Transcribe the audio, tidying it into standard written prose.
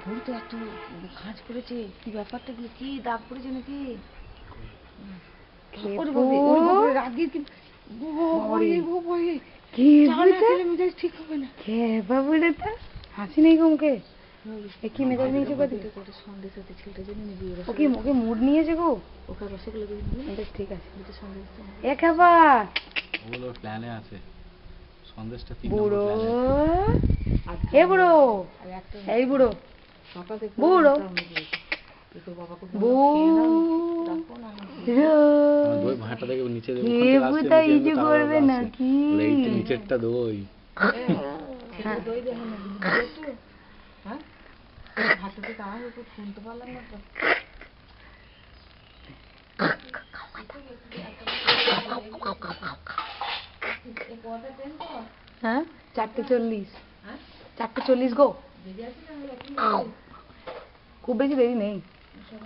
ভোর তো এত খাঁজ পড়েছে, কি ব্যাপারটা কি, কি দাগ পড়েছে নাকি? রাগির কি ঠিক হবে না। বাবু রে, তা হাসি নেই গো মুখে। কি মেজাজ নিয়েছে সন্দেশ হতে ছেলেটা জন্য নিবি, ওকে ওকে মুড নিয়েছে গো। ওকে রসগোল্লা দিয়ে দিবি, ঠিক আছে। এ খাবার ওগুলো প্ল্যানে আছে, সন্দেশটা বুড়ো। এ বুড়ো, এই বুড়ো বুড়ো নিচেরটা দই শুনতে পারলাম না তো। হ্যাঁ 4:40, 4:40 গো, খুব বেশি দেরি নেই।